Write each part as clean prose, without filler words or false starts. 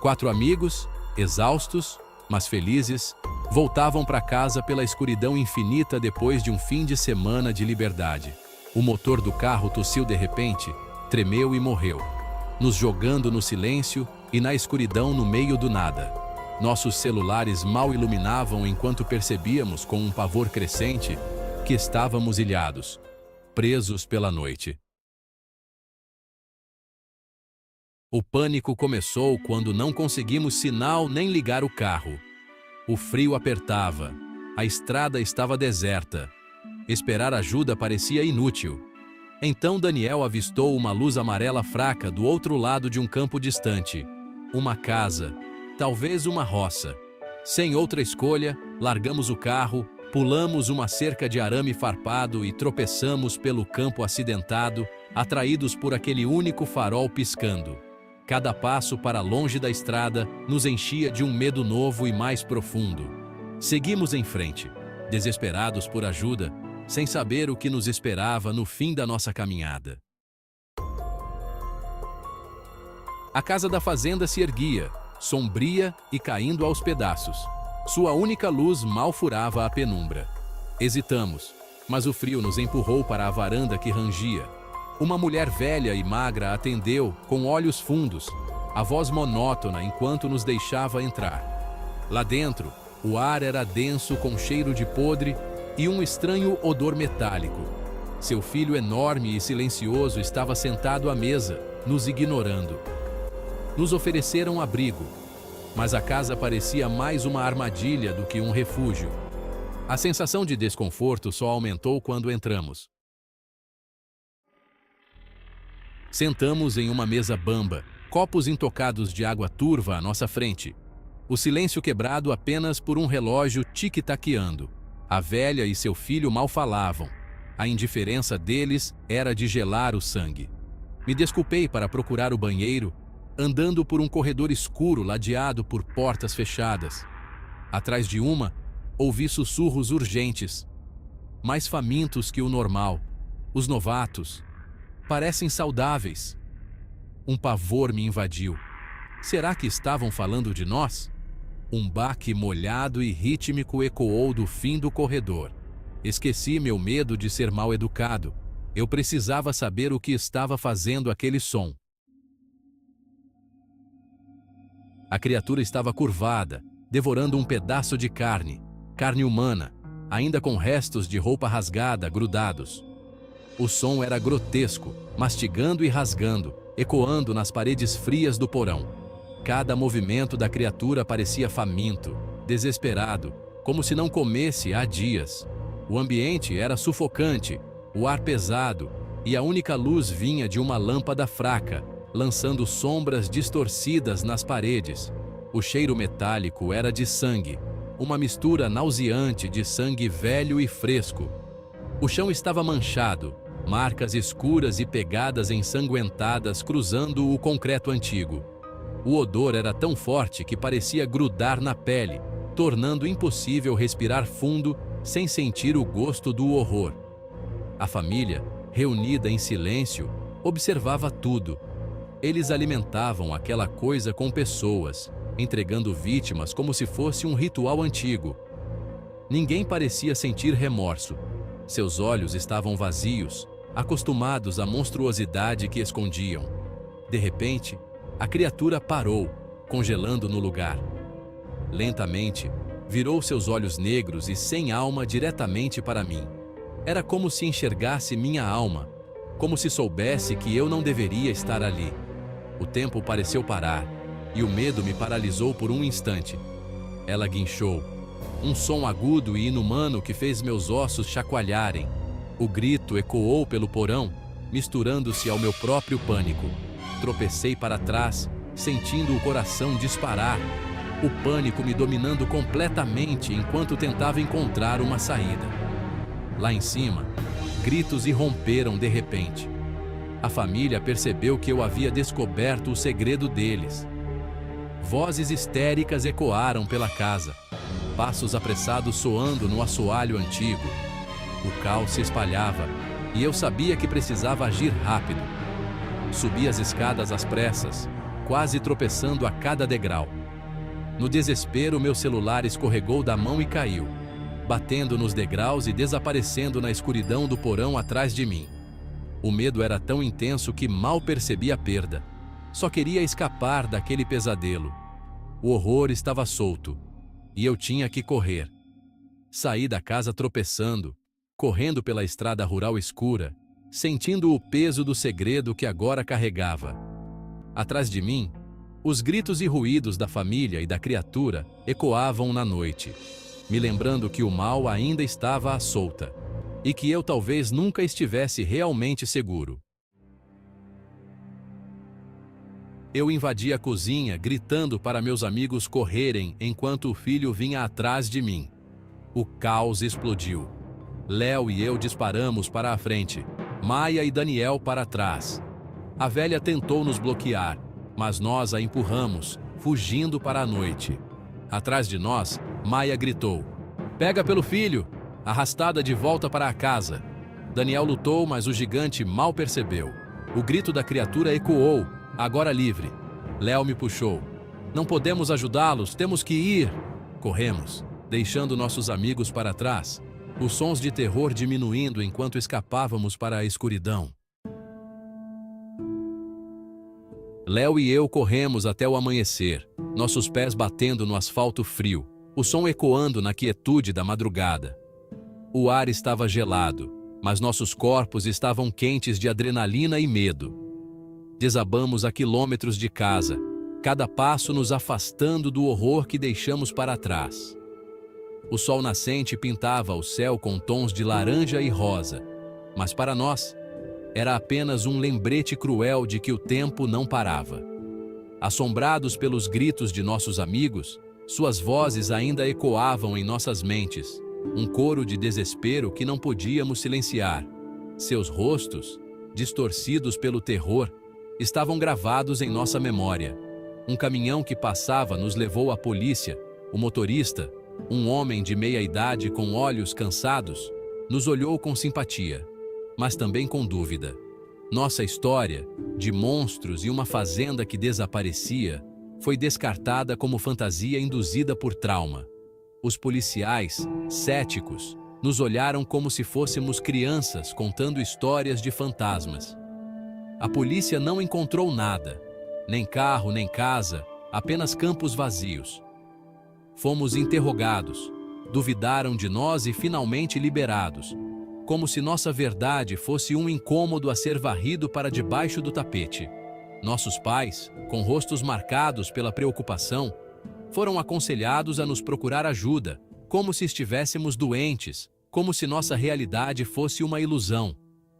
4 amigos, exaustos, mas felizes, voltavam para casa pela escuridão infinita depois de um fim de semana de liberdade. O motor do carro tossiu de repente, tremeu e morreu, nos jogando no silêncio e na escuridão no meio do nada. Nossos celulares mal iluminavam enquanto percebíamos, com um pavor crescente, que estávamos ilhados, presos pela noite. O pânico começou quando não conseguimos sinal nem ligar o carro. O frio apertava, a estrada estava deserta. Esperar ajuda parecia inútil. Então Daniel avistou uma luz amarela fraca do outro lado de um campo distante. Uma casa, talvez uma roça. Sem outra escolha, largamos o carro, pulamos uma cerca de arame farpado e tropeçamos pelo campo acidentado, atraídos por aquele único farol piscando. Cada passo para longe da estrada nos enchia de um medo novo e mais profundo. Seguimos em frente, desesperados por ajuda, sem saber o que nos esperava no fim da nossa caminhada. A casa da fazenda se erguia, sombria e caindo aos pedaços. Sua única luz mal furava a penumbra. Hesitamos, mas o frio nos empurrou para a varanda que rangia. Uma mulher velha e magra atendeu, com olhos fundos, a voz monótona enquanto nos deixava entrar. Lá dentro, o ar era denso com cheiro de podre e um estranho odor metálico. Seu filho enorme e silencioso estava sentado à mesa, nos ignorando. Nos ofereceram abrigo, mas a casa parecia mais uma armadilha do que um refúgio. A sensação de desconforto só aumentou quando entramos. Sentamos em uma mesa bamba, copos intocados de água turva à nossa frente. O silêncio quebrado apenas por um relógio tic-taqueando. A velha e seu filho mal falavam. A indiferença deles era de gelar o sangue. Me desculpei para procurar o banheiro, andando por um corredor escuro ladeado por portas fechadas. Atrás de uma, ouvi sussurros urgentes, mais famintos que o normal. Os novatos parecem saudáveis. Um pavor me invadiu. Será que estavam falando de nós? Um baque molhado e rítmico ecoou do fim do corredor. Esqueci meu medo de ser mal educado. Eu precisava saber o que estava fazendo aquele som. A criatura estava curvada, devorando um pedaço de carne humana, ainda com restos de roupa rasgada grudados. O som era grotesco, mastigando e rasgando, ecoando nas paredes frias do porão. Cada movimento da criatura parecia faminto, desesperado, como se não comesse há dias. O ambiente era sufocante, o ar pesado, e a única luz vinha de uma lâmpada fraca, lançando sombras distorcidas nas paredes. O cheiro metálico era de sangue, uma mistura nauseante de sangue velho e fresco. O chão estava manchado, marcas escuras e pegadas ensanguentadas cruzando o concreto antigo. O odor era tão forte que parecia grudar na pele, tornando impossível respirar fundo sem sentir o gosto do horror. A família, reunida em silêncio, observava tudo. Eles alimentavam aquela coisa com pessoas, entregando vítimas como se fosse um ritual antigo. Ninguém parecia sentir remorso. Seus olhos estavam vazios, acostumados à monstruosidade que escondiam. De repente, a criatura parou, congelando no lugar. Lentamente, virou seus olhos negros e sem alma diretamente para mim. Era como se enxergasse minha alma, como se soubesse que eu não deveria estar ali. O tempo pareceu parar, e o medo me paralisou por um instante. Ela guinchou, um som agudo e inumano que fez meus ossos chacoalharem. O grito ecoou pelo porão, misturando-se ao meu próprio pânico. Tropecei para trás, sentindo o coração disparar, o pânico me dominando completamente enquanto tentava encontrar uma saída. Lá em cima, gritos irromperam de repente. A família percebeu que eu havia descoberto o segredo deles. Vozes histéricas ecoaram pela casa, passos apressados soando no assoalho antigo. O caos se espalhava, e eu sabia que precisava agir rápido. Subi as escadas às pressas, quase tropeçando a cada degrau. No desespero, meu celular escorregou da mão e caiu, batendo nos degraus e desaparecendo na escuridão do porão atrás de mim. O medo era tão intenso que mal percebi a perda. Só queria escapar daquele pesadelo. O horror estava solto, e eu tinha que correr. Saí da casa tropeçando, correndo pela estrada rural escura, sentindo o peso do segredo que agora carregava. Atrás de mim, os gritos e ruídos da família e da criatura ecoavam na noite, me lembrando que o mal ainda estava à solta, e que eu talvez nunca estivesse realmente seguro. Eu invadi a cozinha, gritando para meus amigos correrem enquanto o filho vinha atrás de mim. O caos explodiu. Léo e eu disparamos para a frente, Maia e Daniel para trás. A velha tentou nos bloquear, mas nós a empurramos, fugindo para a noite. Atrás de nós, Maia gritou: "Pega pelo filho!", arrastada de volta para a casa. Daniel lutou, mas o gigante mal percebeu. O grito da criatura ecoou, agora livre. Léo me puxou. "Não podemos ajudá-los, temos que ir!" Corremos, deixando nossos amigos para trás, os sons de terror diminuindo enquanto escapávamos para a escuridão. Léo e eu corremos até o amanhecer, nossos pés batendo no asfalto frio, o som ecoando na quietude da madrugada. O ar estava gelado, mas nossos corpos estavam quentes de adrenalina e medo. Desabamos a quilômetros de casa, cada passo nos afastando do horror que deixamos para trás. O sol nascente pintava o céu com tons de laranja e rosa, mas para nós, era apenas um lembrete cruel de que o tempo não parava. Assombrados pelos gritos de nossos amigos, suas vozes ainda ecoavam em nossas mentes, um coro de desespero que não podíamos silenciar. Seus rostos, distorcidos pelo terror, estavam gravados em nossa memória. Um caminhão que passava nos levou à polícia. O motorista, um homem de meia idade com olhos cansados, nos olhou com simpatia, mas também com dúvida. Nossa história, de monstros e uma fazenda que desaparecia, foi descartada como fantasia induzida por trauma. Os policiais, céticos, nos olharam como se fôssemos crianças contando histórias de fantasmas. A polícia não encontrou nada, nem carro, nem casa, apenas campos vazios. Fomos interrogados, duvidaram de nós e finalmente liberados, como se nossa verdade fosse um incômodo a ser varrido para debaixo do tapete. Nossos pais, com rostos marcados pela preocupação, foram aconselhados a nos procurar ajuda, como se estivéssemos doentes, como se nossa realidade fosse uma ilusão.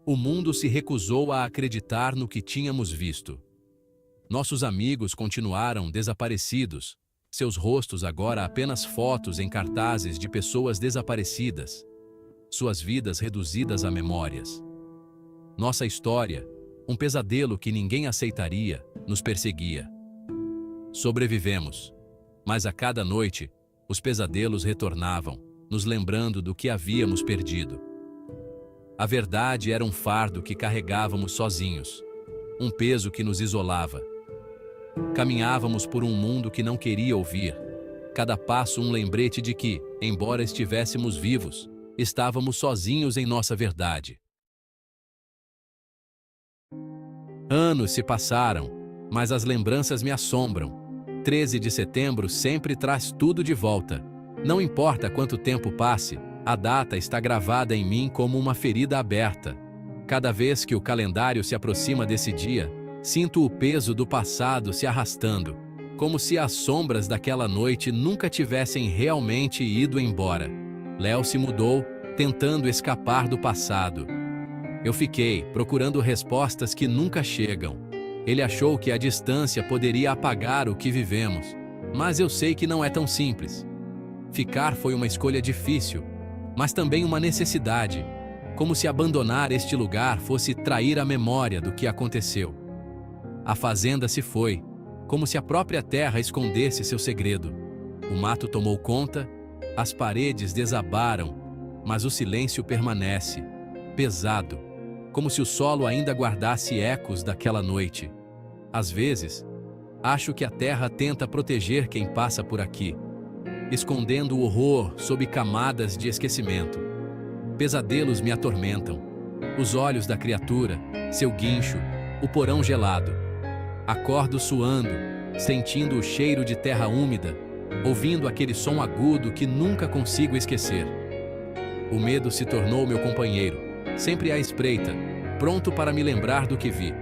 O mundo se recusou a acreditar no que tínhamos visto. Nossos amigos continuaram desaparecidos, seus rostos agora apenas fotos em cartazes de pessoas desaparecidas, suas vidas reduzidas a memórias. Nossa história, um pesadelo que ninguém aceitaria, nos perseguia. Sobrevivemos, mas a cada noite, os pesadelos retornavam, nos lembrando do que havíamos perdido. A verdade era um fardo que carregávamos sozinhos, um peso que nos isolava. Caminhávamos por um mundo que não queria ouvir, cada passo um lembrete de que, embora estivéssemos vivos, estávamos sozinhos em nossa verdade. Anos se passaram, mas as lembranças me assombram. 13 de setembro sempre traz tudo de volta. Não importa quanto tempo passe, a data está gravada em mim como uma ferida aberta. Cada vez que o calendário se aproxima desse dia, sinto o peso do passado se arrastando, como se as sombras daquela noite nunca tivessem realmente ido embora. Léo se mudou, tentando escapar do passado. Eu fiquei procurando respostas que nunca chegam. Ele achou que a distância poderia apagar o que vivemos, mas eu sei que não é tão simples. Ficar foi uma escolha difícil, mas também uma necessidade, como se abandonar este lugar fosse trair a memória do que aconteceu. A fazenda se foi, como se a própria terra escondesse seu segredo. O mato tomou conta, as paredes desabaram, mas o silêncio permanece, pesado, como se o solo ainda guardasse ecos daquela noite. Às vezes, Acho que a terra tenta proteger quem passa por aqui, escondendo o horror sob camadas de esquecimento. Pesadelos me atormentam. Os olhos da criatura, seu guincho, o porão gelado. Acordo suando, sentindo o cheiro de terra úmida, ouvindo aquele som agudo que nunca consigo esquecer. O medo se tornou meu companheiro, sempre à espreita, pronto para me lembrar do que vi.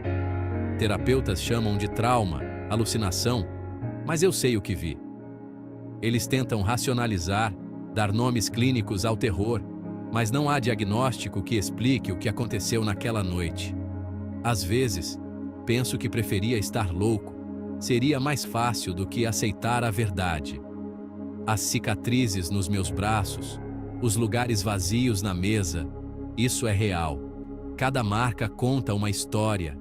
Terapeutas chamam de trauma, alucinação, mas eu sei o que vi. Eles tentam racionalizar, dar nomes clínicos ao terror, mas não há diagnóstico que explique o que aconteceu naquela noite. Às vezes, penso que preferia estar louco. Seria mais fácil do que aceitar a verdade. As cicatrizes nos meus braços, os lugares vazios na mesa, isso é real. Cada marca conta uma história.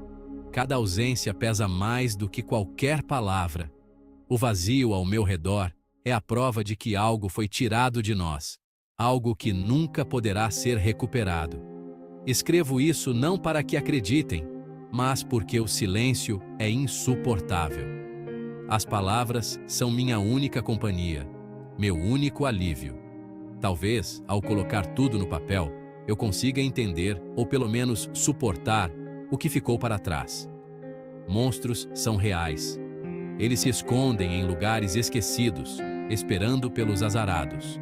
Cada ausência pesa mais do que qualquer palavra. O vazio ao meu redor é a prova de que algo foi tirado de nós, algo que nunca poderá ser recuperado. Escrevo isso não para que acreditem, mas porque o silêncio é insuportável. As palavras são minha única companhia, meu único alívio. Talvez, ao colocar tudo no papel, eu consiga entender, ou pelo menos suportar, o que ficou para trás. Monstros são reais. Eles se escondem em lugares esquecidos, esperando pelos azarados.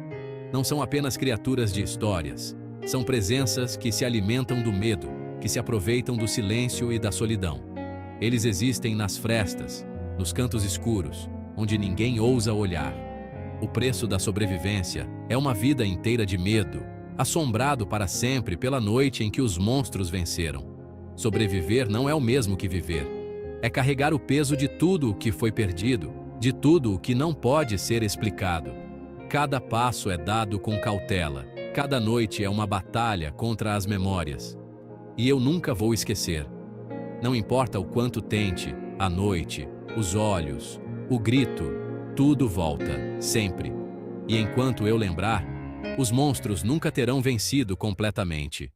Não são apenas criaturas de histórias, são presenças que se alimentam do medo, que se aproveitam do silêncio e da solidão. Eles existem nas frestas, nos cantos escuros, onde ninguém ousa olhar. O preço da sobrevivência é uma vida inteira de medo, assombrado para sempre pela noite em que os monstros venceram. Sobreviver não é o mesmo que viver. É carregar o peso de tudo o que foi perdido, de tudo o que não pode ser explicado. Cada passo é dado com cautela, cada noite é uma batalha contra as memórias. E eu nunca vou esquecer. Não importa o quanto tente, a noite, os olhos, o grito, tudo volta, sempre. E enquanto eu lembrar, os monstros nunca terão vencido completamente.